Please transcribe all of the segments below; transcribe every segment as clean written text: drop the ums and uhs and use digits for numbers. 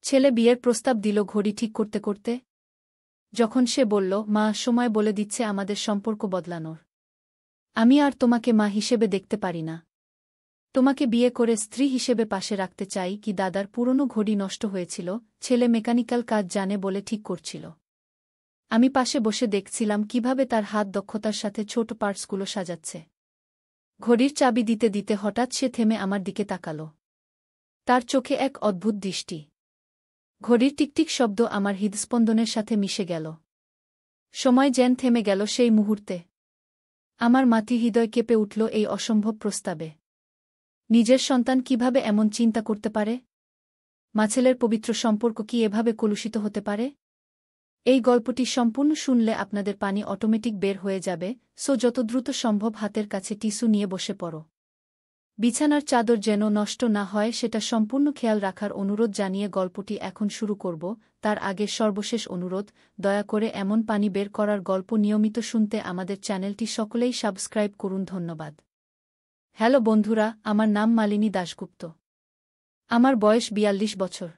ছেলে বিয়ের প্রস্তাব দিল ঘড়ি ঠিক করতে করতে। যখন সে বলল, মা, সময় বলে দিচ্ছে আমাদের সম্পর্ক বদলানোর। আমি আর তোমাকে মা হিসেবে দেখতে পারি না। তোমাকে বিয়ে করে স্ত্রী হিসেবে পাশে রাখতে চাই। কি দাদার পুরনো ঘড়ি নষ্ট হয়েছিল, ছেলে মেকানিক্যাল কাজ জানে বলে ঠিক করছিল। আমি পাশে বসে দেখছিলাম কিভাবে তার হাত দক্ষতার সাথে ছোট পার্টসগুলো সাজাচ্ছে। ঘড়ির চাবি দিতে দিতে হঠাৎ সে থেমে আমার দিকে তাকাল। তার চোখে এক অদ্ভুত দৃষ্টি। ঘড়ির টিকটিক শব্দ আমার হৃদস্পন্দনের সাথে মিশে গেল। সময় যেন থেমে গেল সেই মুহূর্তে। আমার মাতৃহৃদয় কেঁপে উঠল এই অসম্ভব প্রস্তাবে। নিজের সন্তান কিভাবে এমন চিন্তা করতে পারে? মা-ছেলের পবিত্র সম্পর্ক কি এভাবে কলুষিত হতে পারে? এই গল্পটি সম্পূর্ণ শুনলে আপনাদের পানি অটোমেটিক বের হয়ে যাবে, সো যত দ্রুত সম্ভব হাতের কাছে টিস্যু নিয়ে বসে পড়ো। বিছানার চাদর যেন নষ্ট না হয় সেটা সম্পূর্ণ খেয়াল রাখার অনুরোধ জানিয়ে গল্পটি এখন শুরু করব। তার আগে সর্বশেষ অনুরোধ, দয়া করে এমন পানি বের করার গল্প নিয়মিত শুনতে আমাদের চ্যানেলটি সকলেই সাবস্ক্রাইব করুন। ধন্যবাদ। হ্যালো বন্ধুরা, আমার নাম মালিনী দাশগুপ্ত। আমার বয়স ৪২ বছর।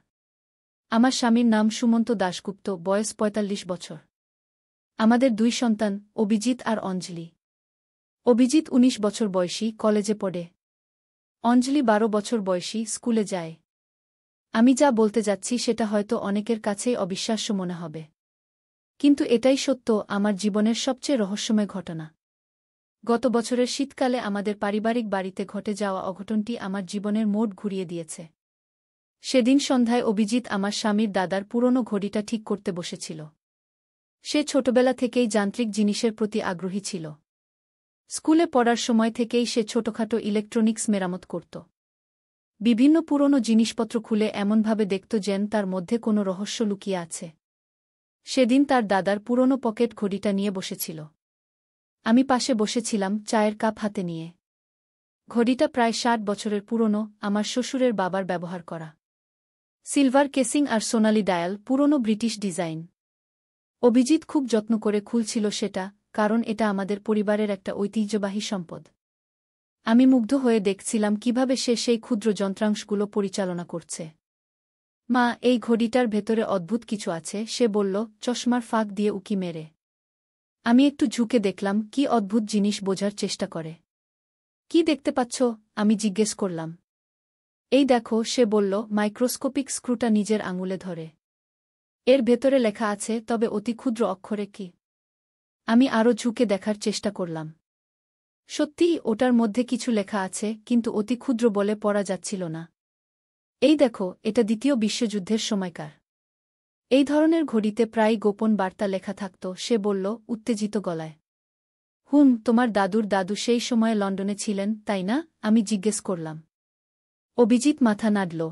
আমার স্বামীর নাম সুমন্ত দাশগুপ্ত, বয়স ৪৫ বছর। আমাদের ২ সন্তান, অভিজিৎ আর অঞ্জলি। অভিজিৎ ১৯ বছর বয়সী, কলেজে পড়ে। অঞ্জলি ১২ বছর বয়সী, স্কুলে যায়। আমি যা বলতে যাচ্ছি সেটা হয়তো অনেকের কাছেই অবিশ্বাস্য মনে হবে। কিন্তু এটাই সত্য, আমার জীবনের সবচেয়ে রহস্যময় ঘটনা। গত বছরের শীতকালে আমাদের পারিবারিক বাড়িতে ঘটে যাওয়া অঘটনটি আমার জীবনের মোড় ঘুরিয়ে দিয়েছে। সেদিন সন্ধ্যায় অভিজিৎ আমার স্বামীর দাদার পুরনো ঘড়িটা ঠিক করতে বসেছিল। সে ছোটবেলা থেকেই যান্ত্রিক জিনিসের প্রতি আগ্রহী ছিল। স্কুলে পড়ার সময় থেকেই সে ছোটখাটো ইলেকট্রনিক্স মেরামত করত। বিভিন্ন পুরনো জিনিসপত্র খুলে এমনভাবে দেখত যেন তার মধ্যে কোনো রহস্য লুকিয়ে আছে। সেদিন তার দাদার পুরনো পকেট ঘড়িটা নিয়ে বসেছিল। আমি পাশে বসেছিলাম, চায়ের কাপ হাতে নিয়ে। ঘড়িটা প্রায় ৬০ বছরের পুরনো, আমার শ্বশুরের বাবার ব্যবহার করা। সিলভার কেসিং আর সোনালি ডায়াল, পুরনো ব্রিটিশ ডিজাইন। অভিজিৎ খুব যত্ন করে খুলছিল সেটা, কারণ এটা আমাদের পরিবারের একটা ঐতিহ্যবাহী সম্পদ। আমি মুগ্ধ হয়ে দেখছিলাম কিভাবে সে সেই ক্ষুদ্র যন্ত্রাংশগুলো পরিচালনা করছে। মা, এই ঘড়িটার ভেতরে অদ্ভুত কিছু আছে, সে বলল, চশমার ফাঁক দিয়ে উকি মেরে। আমি একটু ঝুঁকে দেখলাম কি অদ্ভুত জিনিস বোঝার চেষ্টা করে। কি দেখতে পাচ্ছ? আমি জিজ্ঞেস করলাম। এই দেখো, সে বলল, মাইক্রোস্কোপিক স্ক্রুটা নিজের আঙুলে ধরে। এর ভেতরে লেখা আছে, তবে অতি ক্ষুদ্র অক্ষরে কি। আমি আরও ঝুঁকে দেখার চেষ্টা করলাম। সত্যিই ওটার মধ্যে কিছু লেখা আছে, কিন্তু অতি ক্ষুদ্র বলে পড়া যাচ্ছিল না। এই দেখো, এটা দ্বিতীয় বিশ্বযুদ্ধের সময়কার। এই ধরনের ঘড়িতে প্রায় গোপন বার্তা লেখা থাকত, সে বলল উত্তেজিত গলায়। তোমার দাদুর দাদু সেই সময়ে লন্ডনে ছিলেন, তাই না? আমি জিজ্ঞেস করলাম। অভিজিৎ মাথা নাড়ল।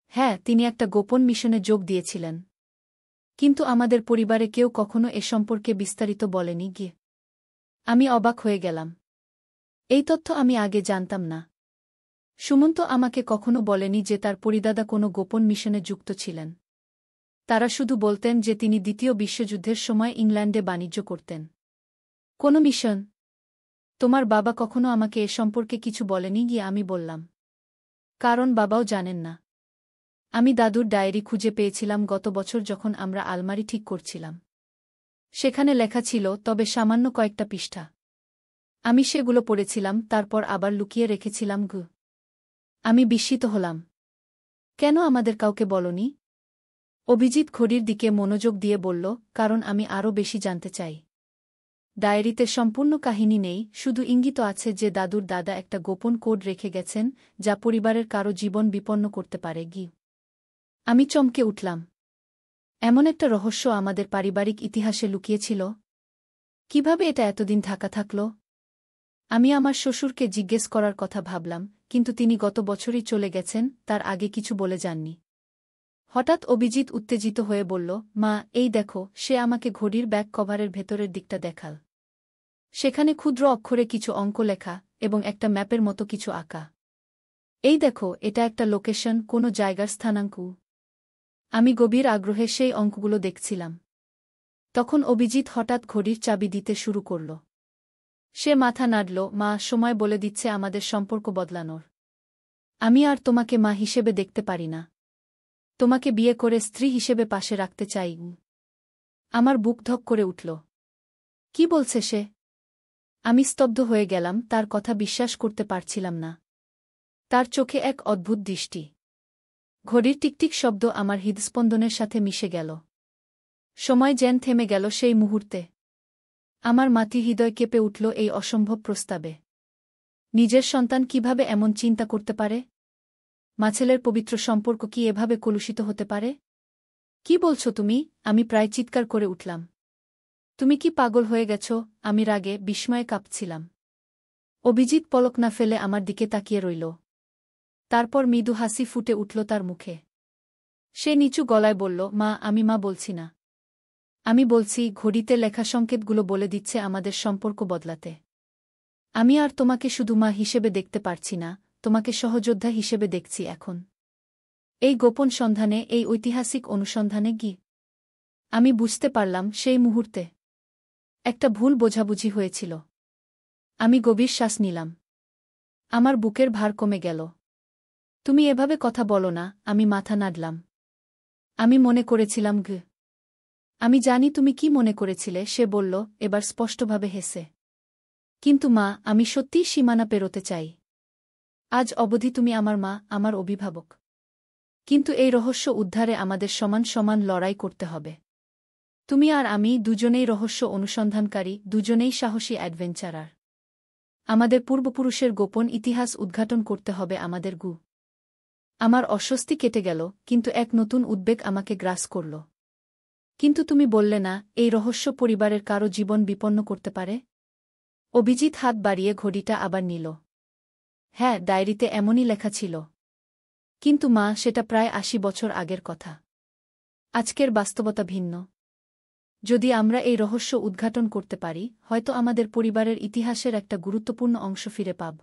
হ্যাঁ, তিনি একটা গোপন মিশনে যোগ দিয়েছিলেন। কিন্তু আমাদের পরিবারে কেউ কখনো এ সম্পর্কে বিস্তারিত বলেনি গিয়ে। আমি অবাক হয়ে গেলাম। এই তথ্য আমি আগে জানতাম না। সুমন্ত আমাকে কখনো বলেনি যে তার পরিদাদা কোনো গোপন মিশনে যুক্ত ছিলেন। তারা শুধু বলতেন যে তিনি দ্বিতীয় বিশ্বযুদ্ধের সময় ইংল্যান্ডে বাণিজ্য করতেন। কোনো মিশন? তোমার বাবা কখনো আমাকে এ সম্পর্কে কিছু বলেনি গিয়ে, আমি বললাম। কারণ বাবাও জানেন না। আমি দাদুর ডায়েরি খুঁজে পেয়েছিলাম গত বছর যখন আমরা আলমারি ঠিক করছিলাম। সেখানে লেখা ছিল, তবে সামান্য কয়েকটা পৃষ্ঠা। আমি সেগুলো পড়েছিলাম, তারপর আবার লুকিয়ে রেখেছিলাম। আমি বিস্মিত হলাম। কেন আমাদের কাউকে বলনি? অভিজিৎ ঘড়ির দিকে মনোযোগ দিয়ে বলল, কারণ আমি আরও বেশি জানতে চাই। ডায়েরিতে সম্পূর্ণ কাহিনী নেই, শুধু ইঙ্গিত আছে যে দাদুর দাদা একটা গোপন কোড রেখে গেছেন, যা পরিবারের কারো জীবন বিপন্ন করতে পারে। আমি চমকে উঠলাম। এমন একটা রহস্য আমাদের পারিবারিক ইতিহাসে লুকিয়েছিল। কিভাবে এটা এতদিন ঢাকা থাকল? আমি আমার শ্বশুরকে জিজ্ঞেস করার কথা ভাবলাম, কিন্তু তিনি গত বছরই চলে গেছেন, তার আগে কিছু বলে যাননি। হঠাৎ অভিজিৎ উত্তেজিত হয়ে বলল, মা, এই দেখো, সে আমাকে ঘড়ির ব্যাক কভারের ভেতরের দিকটা দেখাল। সেখানে ক্ষুদ্র অক্ষরে কিছু অঙ্ক লেখা, এবং একটা ম্যাপের মতো কিছু আঁকা। এই দেখো, এটা একটা লোকেশন, কোনো জায়গার স্থানাঙ্ক। আমি গভীর আগ্রহে সেই অঙ্কগুলো দেখছিলাম। তখন অভিজিৎ হঠাৎ ঘড়ির চাবি দিতে শুরু করল। সে মাথা নাড়ল, মা, সময় বলে দিচ্ছে আমাদের সম্পর্ক বদলানোর। আমি আর তোমাকে মা হিসেবে দেখতে পারি না। তোমাকে বিয়ে করে স্ত্রী হিসেবে পাশে রাখতে চাই। আমার বুক ধক করে উঠল। কি বলছে সে? আমি স্তব্ধ হয়ে গেলাম, তার কথা বিশ্বাস করতে পারছিলাম না। তার চোখে এক অদ্ভুত দৃষ্টি। ঘড়ির টিকটিক শব্দ আমার হৃদস্পন্দনের সাথে মিশে গেল। সময় যেন থেমে গেল সেই মুহূর্তে। আমার মাতৃ হৃদয় কেঁপে উঠল এই অসম্ভব প্রস্তাবে। নিজের সন্তান কিভাবে এমন চিন্তা করতে পারে? মাছেলের পবিত্র সম্পর্ক কি এভাবে কলুষিত হতে পারে? কি বলছো তুমি? আমি প্রায় চিৎকার করে উঠলাম। তুমি কি পাগল হয়ে গেছ? আমি রাগে বিস্ময়ে কাঁপছিলাম। অভিজিৎ পলক না ফেলে আমার দিকে তাকিয়ে রইল। তারপর মৃদু হাসি ফুটে উঠল তার মুখে। সে নিচু গলায় বলল, মা, আমি মা বলছি না। আমি বলছি, ঘড়িতে লেখা সংকেতগুলো বলে দিচ্ছে আমাদের সম্পর্ক বদলাতে। আমি আর তোমাকে শুধু মা হিসেবে দেখতে পারছি না, তোমাকে সহযোদ্ধা হিসেবে দেখছি এখন। এই গোপন সন্ধানে, এই ঐতিহাসিক অনুসন্ধানে আমি বুঝতে পারলাম সেই মুহূর্তে একটা ভুল বোঝাবুঝি হয়েছিল। আমি গভীর শ্বাস নিলাম। আমার বুকের ভার কমে গেল। তুমি এভাবে কথা বলো না, আমি মাথা নাড়লাম। আমি মনে করেছিলাম আমি জানি তুমি কি মনে করেছিলে, সে বলল, এবার স্পষ্টভাবে হেসে। কিন্তু মা, আমি সত্যিই সীমানা পেরোতে চাই। আজ অবধি তুমি আমার মা, আমার অভিভাবক। কিন্তু এই রহস্য উদ্ধারে আমাদের সমান সমান লড়াই করতে হবে। তুমি আর আমি দুজনেই রহস্য অনুসন্ধানকারী, দুজনেই সাহসী অ্যাডভেঞ্চারার। আমাদের পূর্বপুরুষের গোপন ইতিহাস উদ্ঘাটন করতে হবে আমাদের আমার অস্বস্তি কেটে গেল, কিন্তু এক নতুন উদ্বেগ আমাকে গ্রাস করল। কিন্তু তুমি বললে না, এই রহস্য পরিবারের কারো জীবন বিপন্ন করতে পারে? অভিজিৎ হাত বাড়িয়ে ঘড়িটা আবার নিল। হ্যাঁ, ডায়েরিতে এমনই লেখা ছিল। কিন্তু মা, সেটা প্রায় ৮০ বছর আগের কথা। আজকের বাস্তবতা ভিন্ন। যদি আমরা এই রহস্য উদ্ঘাটন করতে পারি, হয়তো আমাদের পরিবারের ইতিহাসের একটা গুরুত্বপূর্ণ অংশ ফিরে পাব।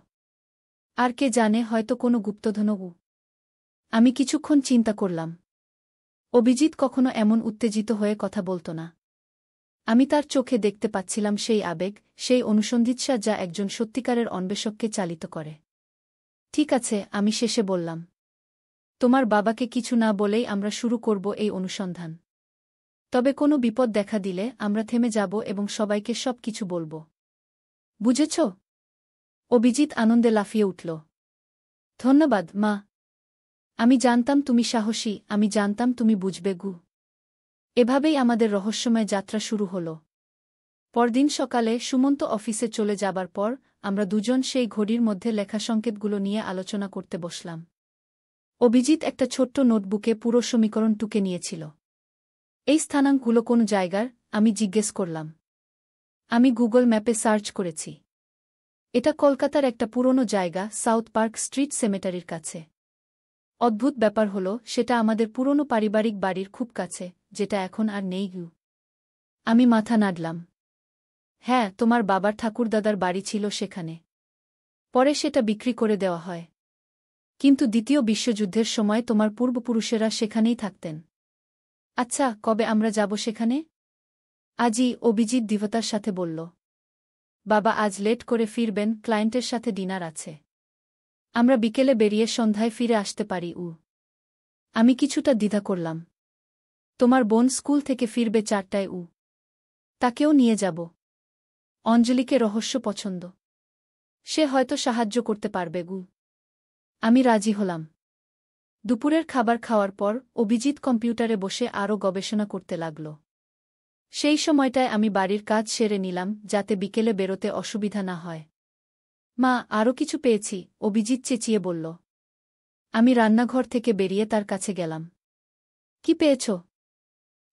আর কে জানে, হয়তো কোনো গুপ্তধনও। আমি কিছুক্ষণ চিন্তা করলাম। অভিজিৎ কখনো এমন উত্তেজিত হয়ে কথা বলত না। আমি তার চোখে দেখতে পাচ্ছিলাম সেই আবেগ, সেই অনুসন্ধিৎসা যা একজন সত্যিকারের অন্বেষককে চালিত করে। ঠিক আছে, আমি শেষে বললাম। তোমার বাবাকে কিছু না বলেই আমরা শুরু করব এই অনুসন্ধান। তবে কোনো বিপদ দেখা দিলে আমরা থেমে যাব এবং সবাইকে সব কিছু বলব। বুঝেছ? অভিজিৎ আনন্দে লাফিয়ে উঠল। ধন্যবাদ, মা। আমি জানতাম তুমি সাহসী, আমি জানতাম তুমি বুঝবে। এভাবেই আমাদের রহস্যময় যাত্রা শুরু হল। পরদিন সকালে সুমন্ত অফিসে চলে যাবার পর আমরা দুজন সেই ঘড়ির মধ্যে লেখা সংকেতগুলো নিয়ে আলোচনা করতে বসলাম। অভিজিৎ একটা ছোট্ট নোটবুকে পুরো সমীকরণ টুকে নিয়েছিল। এই স্থানাঙ্কগুলো কোন জায়গার? আমি জিজ্ঞেস করলাম। আমি গুগল ম্যাপে সার্চ করেছি। এটা কলকাতার একটা পুরনো জায়গা, সাউথ পার্ক স্ট্রিট সেমেটারির কাছে। অদ্ভুত ব্যাপার হল, সেটা আমাদের পুরনো পারিবারিক বাড়ির খুব কাছে, যেটা এখন আর নেই। আমি মাথা নাড়লাম। হ্যাঁ, তোমার বাবার ঠাকুরদাদার বাড়ি ছিল সেখানে। পরে সেটা বিক্রি করে দেওয়া হয়। কিন্তু দ্বিতীয় বিশ্বযুদ্ধের সময় তোমার পূর্বপুরুষেরা সেখানেই থাকতেন। আচ্ছা, কবে আমরা যাব সেখানে? আজই, অভিজিৎ দৃঢ়তার সাথে বলল। বাবা আজ লেট করে ফিরবেন, ক্লায়েন্টের সাথে ডিনার আছে। আমরা বিকেলে বেরিয়ে সন্ধ্যায় ফিরে আসতে পারি। আমি কিছুটা দ্বিধা করলাম। তোমার বোন স্কুল থেকে ফিরবে ৪টায়। তাকেও নিয়ে যাব। অঞ্জলিকে রহস্য পছন্দ। সে হয়তো সাহায্য করতে পারবে। আমি রাজি হলাম। দুপুরের খাবার খাওয়ার পর অভিজিৎ কম্পিউটারে বসে আরও গবেষণা করতে লাগল। সেই সময়টায় আমি বাড়ির কাজ সেরে নিলাম, যাতে বিকেলে বেরোতে অসুবিধা না হয়। মা, আরও কিছু পেয়েছি, অভিজিৎ চেঁচিয়ে বলল। আমি রান্নাঘর থেকে বেরিয়ে তার কাছে গেলাম। কি পেয়েছ?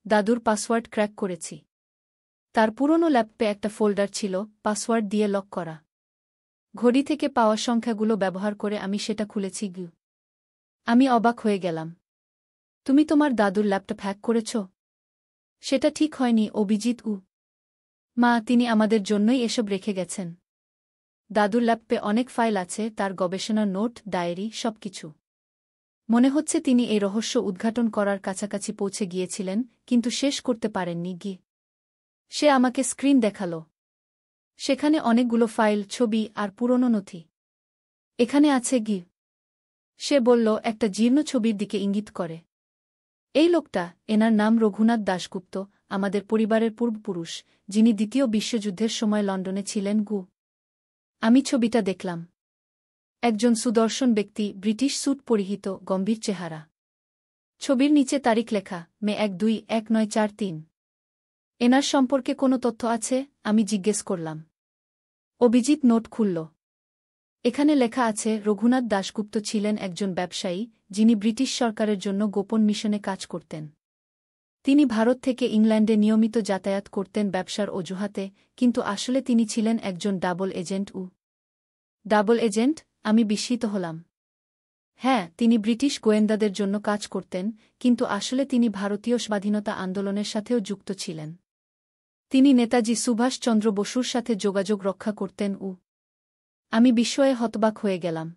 দাদুর পাসওয়ার্ড ক্র্যাক করেছি। তার পুরনো ল্যাপটপে একটা ফোল্ডার ছিল, পাসওয়ার্ড দিয়ে লক করা। ঘড়ি থেকে পাওয়া সংখ্যাগুলো ব্যবহার করে আমি সেটা খুলেছি। আমি অবাক হয়ে গেলাম। তুমি তোমার দাদুর ল্যাপটপ হ্যাক করেছ? সেটা ঠিক হয়নি, অভিজিৎ। মা, তিনি আমাদের জন্যই এসব রেখে গেছেন। দাদুর ল্যাপটপে অনেক ফাইল আছে, তার গবেষণার নোট, ডায়েরি, সবকিছু। মনে হচ্ছে তিনি এই রহস্য উদ্ঘাটন করার কাছাকাছি পৌঁছে গিয়েছিলেন, কিন্তু শেষ করতে পারেননি। সে আমাকে স্ক্রিন দেখাল। সেখানে অনেকগুলো ফাইল, ছবি আর পুরনো নথি। এখানে আছে সে বলল, একটা জীর্ণ ছবির দিকে ইঙ্গিত করে। এই লোকটা, এনার নাম রঘুনাথ দাশগুপ্ত, আমাদের পরিবারের পূর্বপুরুষ, যিনি দ্বিতীয় বিশ্বযুদ্ধের সময় লন্ডনে ছিলেন। আমি ছবিটা দেখলাম। একজন সুদর্শন ব্যক্তি, ব্রিটিশ স্যুট পরিহিত, গম্ভীর চেহারা। ছবির নিচে তারিখ লেখা, মে ১-২-১৯৪৩। এনার সম্পর্কে কোনো তথ্য আছে? আমি জিজ্ঞেস করলাম। অভিজিৎ নোট খুলল। এখানে লেখা আছে, রঘুনাথ দাশগুপ্ত ছিলেন একজন ব্যবসায়ী, যিনি ব্রিটিশ সরকারের জন্য গোপন মিশনে কাজ করতেন। তিনি ভারত থেকে ইংল্যান্ডে নিয়মিত যাতায়াত করতেন ব্যবসার অজুহাতে, কিন্তু আসলে তিনি ছিলেন একজন ডাবল এজেন্ট। Double agent? আমি বিস্মিত হলাম। হ্যাঁ, তিনি ব্রিটিশ গোয়েন্দাদের জন্য কাজ করতেন, কিন্তু আসলে তিনি ভারতীয় স্বাধীনতা আন্দোলনের সাথেও যুক্ত ছিলেন। তিনি নেতাজি সুভাষচন্দ্র বসুর সাথে যোগাযোগ রক্ষা করতেন। আমি বিস্ময়ে হতবাক হয়ে গেলাম।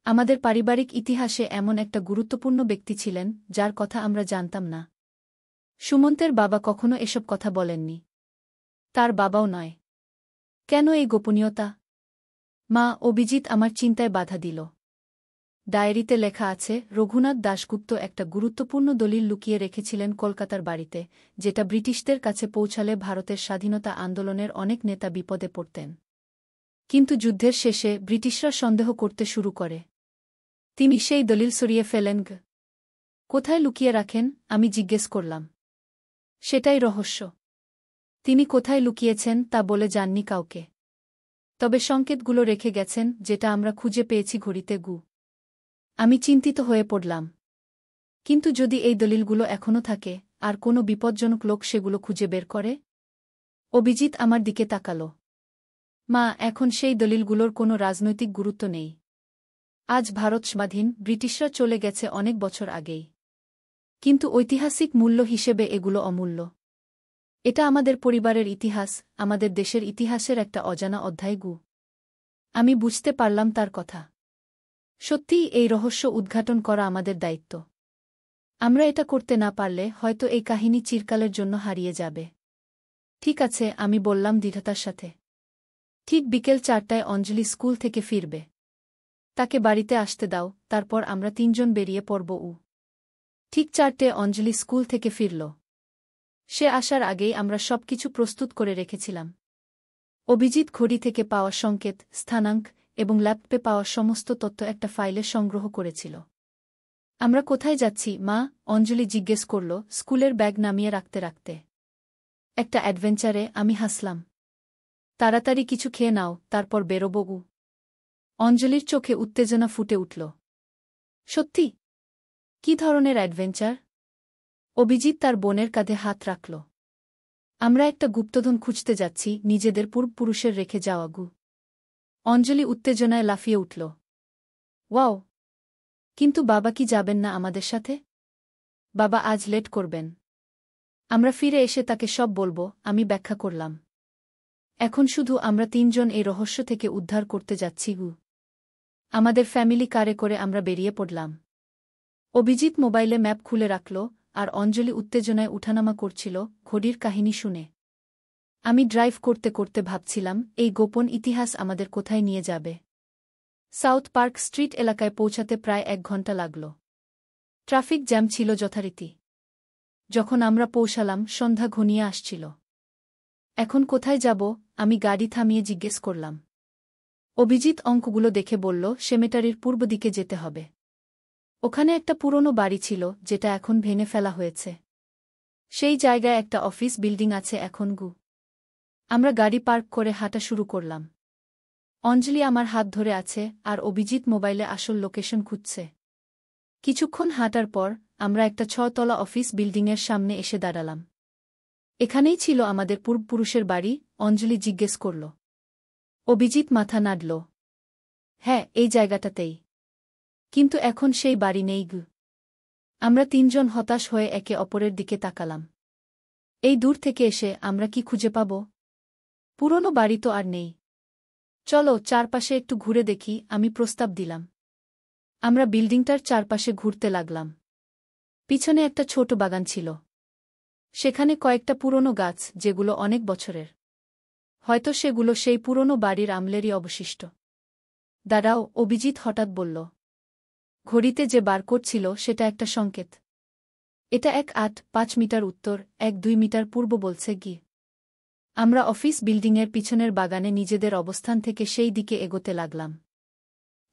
আমাদের পারিবারিক ইতিহাসে এমন একটা গুরুত্বপূর্ণ ব্যক্তি ছিলেন, যার কথা আমরা জানতাম না। সুমন্তের বাবা কখনো এসব কথা বলেননি। তার বাবাও নয়। কেন এই গোপনীয়তা? মা, অভিজিৎ আমার চিন্তায় বাধা দিল। ডায়েরিতে লেখা আছে, রঘুনাথ দাশগুপ্ত একটা গুরুত্বপূর্ণ দলিল লুকিয়ে রেখেছিলেন কলকাতার বাড়িতে, যেটা ব্রিটিশদের কাছে পৌঁছালে ভারতের স্বাধীনতা আন্দোলনের অনেক নেতা বিপদে পড়তেন। কিন্তু যুদ্ধের শেষে ব্রিটিশরা সন্দেহ করতে শুরু করে। তিনি সেই দলিল সরিয়ে ফেলেন। কোথায় লুকিয়ে রাখেন? আমি জিজ্ঞেস করলাম। সেটাই রহস্য। তিনি কোথায় লুকিয়েছেন তা বলে যাননি কাউকে। তবে সংকেতগুলো রেখে গেছেন, যেটা আমরা খুঁজে পেয়েছি ঘড়িতে। আমি চিন্তিত হয়ে পড়লাম। কিন্তু যদি এই দলিলগুলো এখনও থাকে, আর কোনো বিপজ্জনক লোক সেগুলো খুঁজে বের করে? অভিজিৎ আমার দিকে তাকাল। মা, এখন সেই দলিলগুলোর কোনো রাজনৈতিক গুরুত্ব নেই। আজ ভারত স্বাধীন, ব্রিটিশরা চলে গেছে অনেক বছর আগেই। কিন্তু ঐতিহাসিক মূল্য হিসেবে এগুলো অমূল্য। এটা আমাদের পরিবারের ইতিহাস, আমাদের দেশের ইতিহাসের একটা অজানা অধ্যায়। আমি বুঝতে পারলাম তার কথা। সত্যিই এই রহস্য উদ্ঘাটন করা আমাদের দায়িত্ব। আমরা এটা করতে না পারলে হয়তো এই কাহিনী চিরকালের জন্য হারিয়ে যাবে। ঠিক আছে, আমি বললাম দৃঢ়তার সাথে। ঠিক বিকেল ৪টায় অঞ্জলি স্কুল থেকে ফিরবে। তাকে বাড়িতে আসতে দাও, তারপর আমরা ৩ জন বেরিয়ে পড়ব। ঠিক ৪টে অঞ্জলি স্কুল থেকে ফিরল। সে আসার আগেই আমরা সবকিছু প্রস্তুত করে রেখেছিলাম। অভিজিৎ ঘড়ি থেকে পাওয়া সংকেত, স্থানাঙ্ক এবং ল্যাপটপে পাওয়া সমস্ত তথ্য একটা ফাইলে সংগ্রহ করেছিল। আমরা কোথায় যাচ্ছি, মা? অঞ্জলি জিজ্ঞেস করল, স্কুলের ব্যাগ নামিয়ে রাখতে রাখতে। একটা অ্যাডভেঞ্চারে। আমি হাসলাম। তাড়াতাড়ি কিছু খেয়ে নাও, তারপর বেরোবো। অঞ্জলির চোখে উত্তেজনা ফুটে উঠল। সত্যি? কী ধরনের অ্যাডভেঞ্চার? অভিজিৎ তার বোনের কাঁধে হাত রাখল। আমরা একটা গুপ্তধন খুঁজতে যাচ্ছি, নিজেদের পূর্বপুরুষের রেখে যাওয়া। অঞ্জলি উত্তেজনায় লাফিয়ে উঠল। ওয়াও! কিন্তু বাবা কি যাবেন না আমাদের সাথে? বাবা আজ লেট করবেন। আমরা ফিরে এসে তাকে সব বলবো, আমি ব্যাখ্যা করলাম। এখন শুধু আমরা ৩ জন এই রহস্য থেকে উদ্ধার করতে যাচ্ছি। আমাদের ফ্যামিলি কারে করে আমরা বেরিয়ে পড়লাম। অভিজিৎ মোবাইলে ম্যাপ খুলে রাখল, আর অঞ্জলি উত্তেজনায় উঠানামা করছিল ঘড়ির কাহিনী শুনে। আমি ড্রাইভ করতে করতে ভাবছিলাম, এই গোপন ইতিহাস আমাদের কোথায় নিয়ে যাবে। সাউথ পার্ক স্ট্রিট এলাকায় পৌঁছাতে প্রায় ১ ঘণ্টা লাগল। ট্রাফিক জ্যাম ছিল যথারীতি। যখন আমরা পৌঁছালাম, সন্ধ্যা ঘনিয়ে আসছিল। এখন কোথায় যাব? আমি গাড়ি থামিয়ে জিজ্ঞেস করলাম। অভিজিৎ অঙ্কগুলো দেখে বলল, সেমেটারির পূর্ব দিকে যেতে হবে। ওখানে একটা পুরনো বাড়ি ছিল, যেটা এখন ভেঙে ফেলা হয়েছে। সেই জায়গায় একটা অফিস বিল্ডিং আছে এখন। আমরা গাড়ি পার্ক করে হাঁটা শুরু করলাম। অঞ্জলি আমার হাত ধরে আছে, আর অভিজিৎ মোবাইলে আসল লোকেশন খুঁজছে। কিছুক্ষণ হাঁটার পর আমরা একটা ৬ তলা অফিস বিল্ডিংয়ের সামনে এসে দাঁড়ালাম। এখানেই ছিল আমাদের পূর্বপুরুষের বাড়ি? অঞ্জলি জিজ্ঞেস করল। অভিজিৎ মাথা নাড়ল। হ্যাঁ, এই জায়গাটাতেই। কিন্তু এখন সেই বাড়ি নেই। আমরা ৩ জন হতাশ হয়ে একে অপরের দিকে তাকালাম। এই দূর থেকে এসে আমরা কি খুঁজে পাব? পুরনো বাড়ি তো আর নেই। চলো চারপাশে একটু ঘুরে দেখি, আমি প্রস্তাব দিলাম। আমরা বিল্ডিংটার চারপাশে ঘুরতে লাগলাম। পিছনে একটা ছোট বাগান ছিল। সেখানে কয়েকটা পুরনো গাছ, যেগুলো অনেক বছরের। হয়তো সেগুলো সেই পুরনো বাড়ির আমলেরই অবশিষ্ট। দাঁড়াও, অভিজিৎ হঠাৎ বলল। ঘড়িতে যে বারকোড ছিল সেটা একটা সংকেত। এটা 1.8-5 মিটার উত্তর, 1-2 মিটার পূর্ব বলছে গি। আমরা অফিস বিল্ডিংয়ের পিছনের বাগানে নিজেদের অবস্থান থেকে সেই দিকে এগোতে লাগলাম।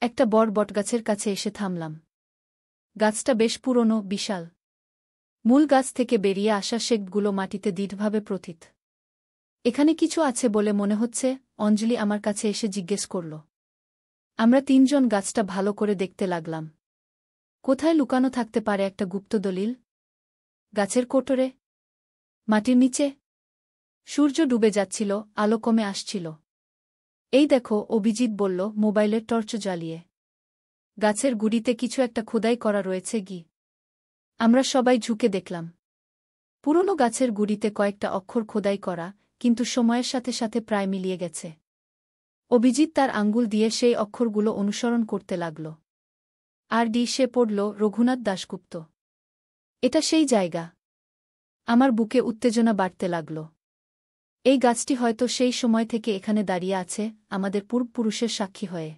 একটা বড় বটগাছের কাছে এসে থামলাম। গাছটা বেশ পুরনো, বিশাল। মূল গাছ থেকে বেরিয়ে আসা শেকগুলো মাটিতে দৃঢ়ভাবে প্রথিত। এখানে কিছু আছে বলে মনে হচ্ছে, অঞ্জলি আমার কাছে এসে জিজ্ঞেস করল। আমরা তিনজন গাছটা ভালো করে দেখতে লাগলাম। কোথায় লুকানো থাকতে পারে একটা গুপ্ত দলিল? গাছের কোটরে? মাটির নিচে? সূর্য ডুবে যাচ্ছিল, আলো কমে আসছিল। এই দেখো, অভিজিৎ বলল মোবাইলের টর্চ জ্বালিয়ে। গাছের গুড়িতে কিছু একটা খোদাই করা রয়েছে গি। আমরা সবাই ঝুঁকে দেখলাম। পুরনো গাছের গুড়িতে কয়েকটা অক্ষর খোদাই করা, কিন্তু সময়ের সাথে সাথে প্রায় মিলিয়ে গেছে। অভিজিৎ তার আঙ্গুল দিয়ে সেই অক্ষরগুলো অনুসরণ করতে লাগল। সে পড়ল রঘুনাথ দাশগুপ্ত। এটা সেই জায়গা। আমার বুকে উত্তেজনা বাড়তে লাগল। এই গাছটি হয়তো সেই সময় থেকে এখানে দাঁড়িয়ে আছে, আমাদের পূর্বপুরুষের সাক্ষী হয়ে।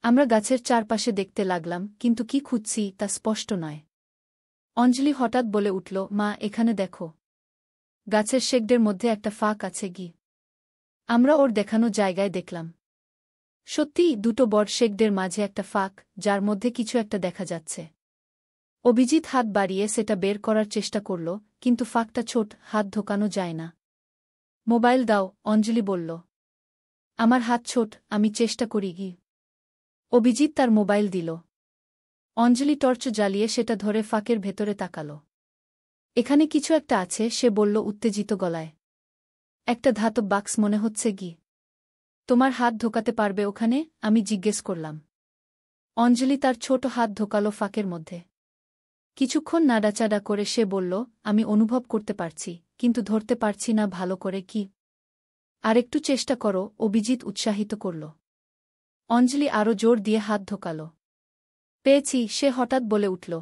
আমরা গাছের চারপাশে দেখতে লাগলাম, কিন্তু কি খুঁজছি তা স্পষ্ট নয়। অঞ্জলি হঠাৎ বলে উঠল, মা, এখানে দেখো। গাছের শেকডের মধ্যে একটা ফাঁক আছে গি। আমরা ওর দেখানো জায়গায় দেখলাম। সত্যিই দুটো বড় শেকডের মাঝে একটা ফাঁক, যার মধ্যে কিছু একটা দেখা যাচ্ছে। অভিজিৎ হাত বাড়িয়ে সেটা বের করার চেষ্টা করল, কিন্তু ফাঁকটা ছোট, হাত ঢোকানো যায় না। মোবাইল দাও, অঞ্জলি বলল। আমার হাত ছোট, আমি চেষ্টা করি গি। অভিজিৎ তার মোবাইল দিল। অঞ্জলি টর্চ জ্বালিয়ে সেটা ধরে ফাঁকের ভেতরে তাকাল। এখানে কিছু একটা আছে, সে বলল উত্তেজিত গলায়। একটা ধাতব বাক্স মনে হচ্ছে গি। তোমার হাত ঢোকাতে পারবে ওখানে? আমি জিজ্ঞেস করলাম। অঞ্জলি তার ছোট হাত ঢোকাল ফাঁকের মধ্যে। কিছুক্ষণ নাড়াচাড়া করে সে বলল, আমি অনুভব করতে পারছি, কিন্তু ধরতে পারছি না ভালো করে কি। আরেকটু চেষ্টা করো, অভিজিৎ উৎসাহিত করল। অঞ্জলি আরও জোর দিয়ে হাত ঢোকাল। পেয়েছি, সে হঠাৎ বলে উঠল।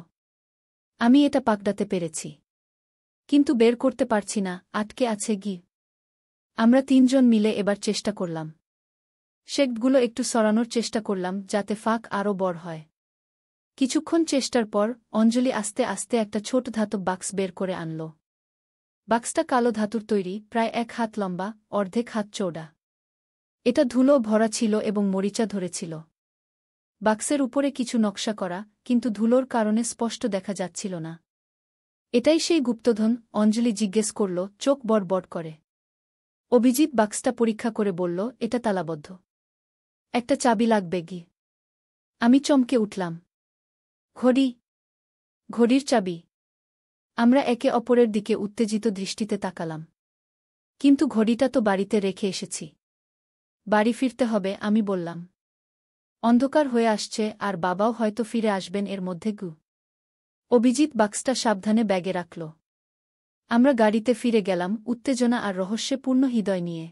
আমি এটা পাকড়াতে পেরেছি। কিন্তু বের করতে পারছি না, আটকে আছে গি। আমরা তিনজন মিলে এবার চেষ্টা করলাম। শেকগুলো একটু সরানোর চেষ্টা করলাম, যাতে ফাঁক আরও বড় হয়। কিছুক্ষণ চেষ্টার পর অঞ্জলি আস্তে আস্তে একটা ছোট ধাতব বাক্স বের করে আনল। বাক্সটা কালো ধাতুর তৈরি, প্রায় 1 হাত লম্বা, অর্ধেক হাত চৌড়া। এটা ধুলো ভরা ছিল এবং মরিচা ধরেছিল। বাক্সের উপরে কিছু নকশা করা, কিন্তু ধুলোর কারণে স্পষ্ট দেখা যাচ্ছিল না। এটাই সেই গুপ্তধন? অঞ্জলি জিজ্ঞেস করল, চোখ বড় বড় করে। অভিজিৎ বাক্সটা পরীক্ষা করে বলল, এটা তালাবদ্ধ। একটা চাবি লাগবে গি। আমি চমকে উঠলাম। ঘড়ি? ঘড়ির চাবি? আমরা একে অপরের দিকে উত্তেজিত দৃষ্টিতে তাকালাম। কিন্তু ঘড়িটা তো বাড়িতে রেখে এসেছি। বাড়ি ফিরতে হবে, আমি বললাম। অন্ধকার হয়ে আসছে, আর বাবাও হয়তো ফিরে আসবেন এর মধ্যে গু। অভিজিৎ বাক্সটা সাবধানে ব্যাগে রাখল। আমরা গাড়িতে ফিরে গেলাম, উত্তেজনা আর রহস্যে পূর্ণ হৃদয় নিয়ে।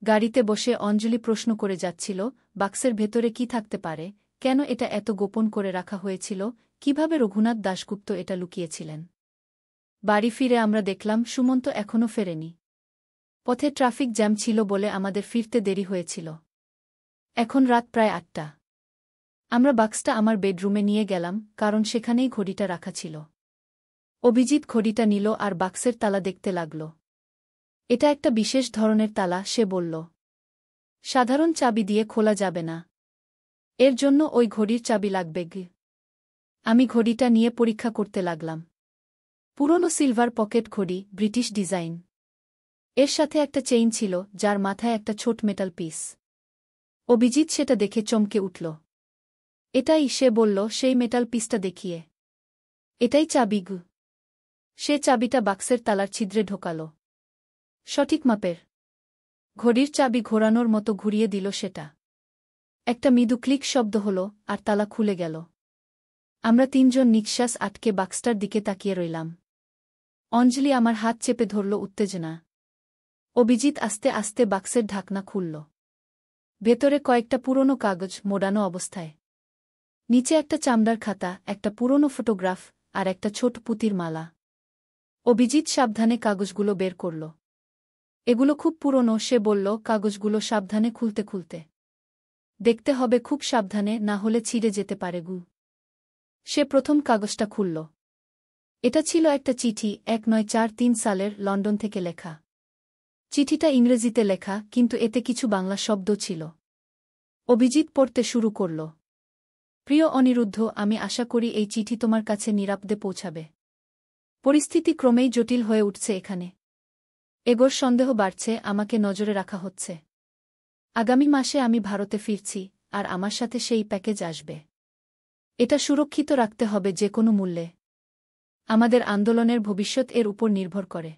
গাড়িতে বসে অঞ্জলি প্রশ্ন করে যাচ্ছিল, বাক্সের ভেতরে কি থাকতে পারে, কেন এটা এত গোপন করে রাখা হয়েছিল, কিভাবে রঘুনাথ দাশগুপ্ত এটা লুকিয়েছিলেন। বাড়ি ফিরে আমরা দেখলাম সুমন্ত এখনও ফেরেনি। পথে ট্রাফিক জ্যাম ছিল বলে আমাদের ফিরতে দেরি হয়েছিল। এখন রাত প্রায় 8টা। আমরা বাক্সটা আমার বেডরুমে নিয়ে গেলাম, কারণ সেখানেই ঘড়িটা রাখা ছিল। অভিজিৎ ঘড়িটা নিল আর বাক্সের তালা দেখতে লাগল। এটা একটা বিশেষ ধরনের তালা, সে বলল। সাধারণ চাবি দিয়ে খোলা যাবে না। এর জন্য ওই ঘড়ির চাবি লাগবে গি। আমি ঘড়িটা নিয়ে পরীক্ষা করতে লাগলাম। পুরনো সিলভার পকেট ঘড়ি, ব্রিটিশ ডিজাইন। এর সাথে একটা চেইন ছিল, যার মাথায় একটা ছোট মেটাল পিস। অভিজিৎ সেটা দেখে চমকে উঠল। এটাই, সে বলল সেই মেটাল পিসটা দেখিয়ে। এটাই চাবি গু। সে চাবিটা বাক্সের তালার ছিদ্রে ঢোকাল। সঠিক মাপের। ঘড়ির চাবি ঘোরানোর মতো ঘুরিয়ে দিল সেটা। একটা মৃদু ক্লিক শব্দ হল, আর তালা খুলে গেল। আমরা তিনজন নিঃশ্বাস আটকে বাক্সটার দিকে তাকিয়ে রইলাম। অঞ্জলি আমার হাত চেপে ধরল উত্তেজনা। অভিজিৎ আস্তে আস্তে বাক্সের ঢাকনা খুলল। ভেতরে কয়েকটা পুরনো কাগজ, মোড়ানো অবস্থায়। নিচে একটা চামড়ার খাতা, একটা পুরনো ফটোগ্রাফ, আর একটা ছোট পুঁতির মালা। অভিজিৎ সাবধানে কাগজগুলো বের করল। এগুলো খুব পুরনো, সে বলল, কাগজগুলো সাবধানে খুলতে খুলতে। দেখতে হবে খুব সাবধানে, না হলে ছিঁড়ে যেতে পারে গু। সে প্রথম কাগজটা খুলল। এটা ছিল একটা চিঠি 1943 সালের লন্ডন থেকে লেখা। চিঠিটা ইংরেজিতে লেখা, কিন্তু এতে কিছু বাংলা শব্দ ছিল। অভিজিৎ পড়তে শুরু করল। প্রিয় অনিরুদ্ধ, আমি আশা করি এই চিঠি তোমার কাছে নিরাপদে পৌঁছাবে। পরিস্থিতি ক্রমেই জটিল হয়ে উঠছে এখানে। এগোর সন্দেহ বাড়ছে, আমাকে নজরে রাখা হচ্ছে। আগামী মাসে আমি ভারতে ফিরছি, আর আমার সাথে সেই প্যাকেজ আসবে। এটা সুরক্ষিত রাখতে হবে যে কোনো মূল্যে। আমাদের আন্দোলনের ভবিষ্যৎ এর উপর নির্ভর করে।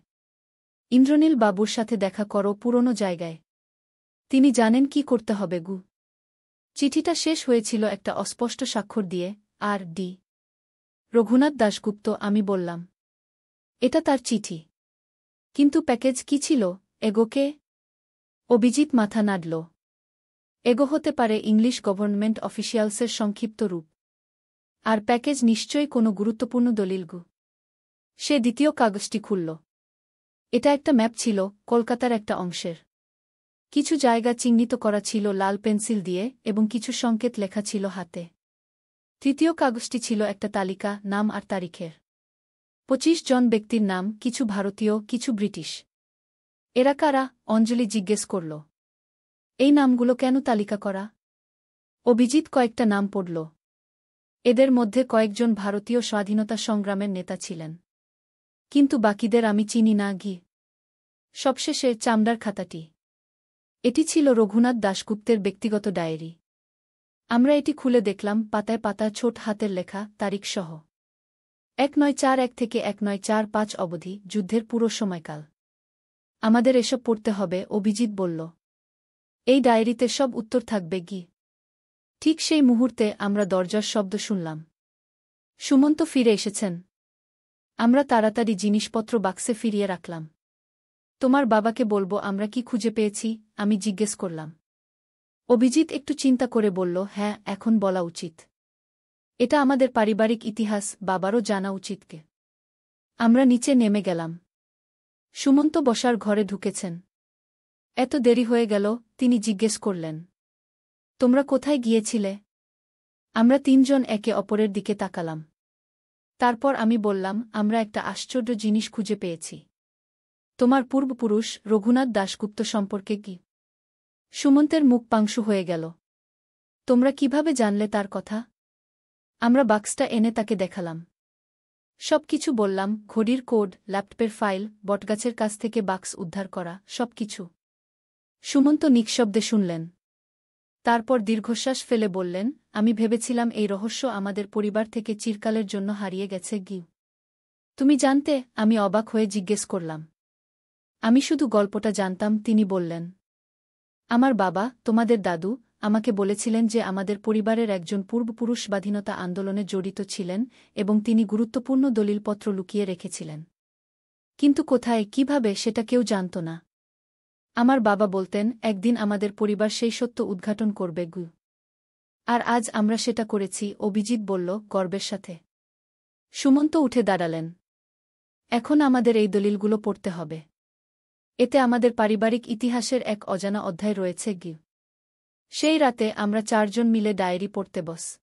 ইন্দ্রনীল বাবুর সাথে দেখা করো পুরনো জায়গায়। তিনি জানেন কি করতে হবে গু। চিঠিটা শেষ হয়েছিল একটা অস্পষ্ট স্বাক্ষর দিয়ে, আর ডি রঘুনাথ দাশগুপ্ত। আমি বললাম, এটা তার চিঠি। কিন্তু প্যাকেজ কি ছিল? এগোকে? অভিজিৎ মাথা নাড়ল। এগো হতে পারে ইংলিশ গভর্নমেন্ট অফিসিয়ালসের সংক্ষিপ্ত রূপ। আর প্যাকেজ নিশ্চয়ই কোনো গুরুত্বপূর্ণ দলিল গু। সে দ্বিতীয় কাগজটি খুলল। এটা একটা ম্যাপ ছিল, কলকাতার একটা অংশের। কিছু জায়গা চিহ্নিত করা ছিল লাল পেন্সিল দিয়ে, এবং কিছু সংকেত লেখা ছিল হাতে। তৃতীয় কাগজটি ছিল একটা তালিকা, নাম আর তারিখের। 25 জন ব্যক্তির নাম, কিছু ভারতীয়, কিছু ব্রিটিশ। এরা কারা? অঞ্জলি জিজ্ঞেস করল। এই নামগুলো কেন তালিকা করা? অভিজিৎ কয়েকটা নাম পড়ল। এদের মধ্যে কয়েকজন ভারতীয় স্বাধীনতা সংগ্রামের নেতা ছিলেন। কিন্তু বাকিদের আমি চিনি না গি। সবশেষে চামড়ার খাতাটি। এটি ছিল রঘুনাথ দাশগুপ্তের ব্যক্তিগত ডায়েরি। আমরা এটি খুলে দেখলাম, পাতায় পাতায় ছোট হাতের লেখা, তারিখসহ। 1941 থেকে 1945 অবধি, যুদ্ধের পুরো সময়কাল। আমাদের এসব পড়তে হবে, অভিজিৎ বলল। এই ডায়েরিতে সব উত্তর থাকবে গি। ঠিক সেই মুহূর্তে আমরা দরজার শব্দ শুনলাম। সুমন্ত ফিরে এসেছেন। আমরা তাড়াতাড়ি জিনিসপত্র বাক্সে ফিরিয়ে রাখলাম। তোমার বাবাকে বলবো আমরা কি খুঁজে পেয়েছি? আমি জিজ্ঞেস করলাম। অভিজিৎ একটু চিন্তা করে বলল, হ্যাঁ, এখন বলা উচিত। এটা আমাদের পারিবারিক ইতিহাস, বাবারও জানা উচিতকে। আমরা নিচে নেমে গেলাম। সুমন্ত বসার ঘরে ঢুকেছেন। এত দেরি হয়ে গেল, তিনি জিজ্ঞেস করলেন। তোমরা কোথায় গিয়েছিলে? আমরা তিনজন একে অপরের দিকে তাকালাম। তারপর আমি বললাম, আমরা একটা আশ্চর্য জিনিস খুঁজে পেয়েছি। তোমার পূর্বপুরুষ রঘুনাথ দাশগুপ্ত সম্পর্কে কি? সুমন্তের মুখ পাংশু হয়ে গেল। তোমরা কিভাবে জানলে তার কথা? আমরা বাক্সটা এনে তাকে দেখালাম। সব কিছু বললাম, ঘড়ির কোড, ল্যাপটপের ফাইল, বটগাছের কাছ থেকে বাক্স উদ্ধার করা, সব কিছু। সুমন্ত নিঃশব্দে শুনলেন। তারপর দীর্ঘশ্বাস ফেলে বললেন, আমি ভেবেছিলাম এই রহস্য আমাদের পরিবার থেকে চিরকালের জন্য হারিয়ে গেছে গি। তুমি জানতে? আমি অবাক হয়ে জিজ্ঞেস করলাম। আমি শুধু গল্পটা জানতাম, তিনি বললেন। আমার বাবা, তোমাদের দাদু, আমাকে বলেছিলেন যে আমাদের পরিবারের একজন পূর্বপুরুষ স্বাধীনতা আন্দোলনে জড়িত ছিলেন, এবং তিনি গুরুত্বপূর্ণ দলিলপত্র লুকিয়ে রেখেছিলেন। কিন্তু কোথায়, কিভাবে, সেটা কেউ জানত না। আমার বাবা বলতেন, একদিন আমাদের পরিবার সেই সত্য উদ্ঘাটন করবে গু। আর আজ আমরা সেটা করেছি, অভিজিৎ বলল, গর্বের সাথে। সুমন্ত উঠে দাঁড়ালেন। এখন আমাদের এই দলিলগুলো পড়তে হবে। এতে আমাদের পারিবারিক ইতিহাসের এক অজানা অধ্যায় রয়েছে গি। সেই রাতে আমরা চারজন মিলে ডায়েরি পড়তে বস।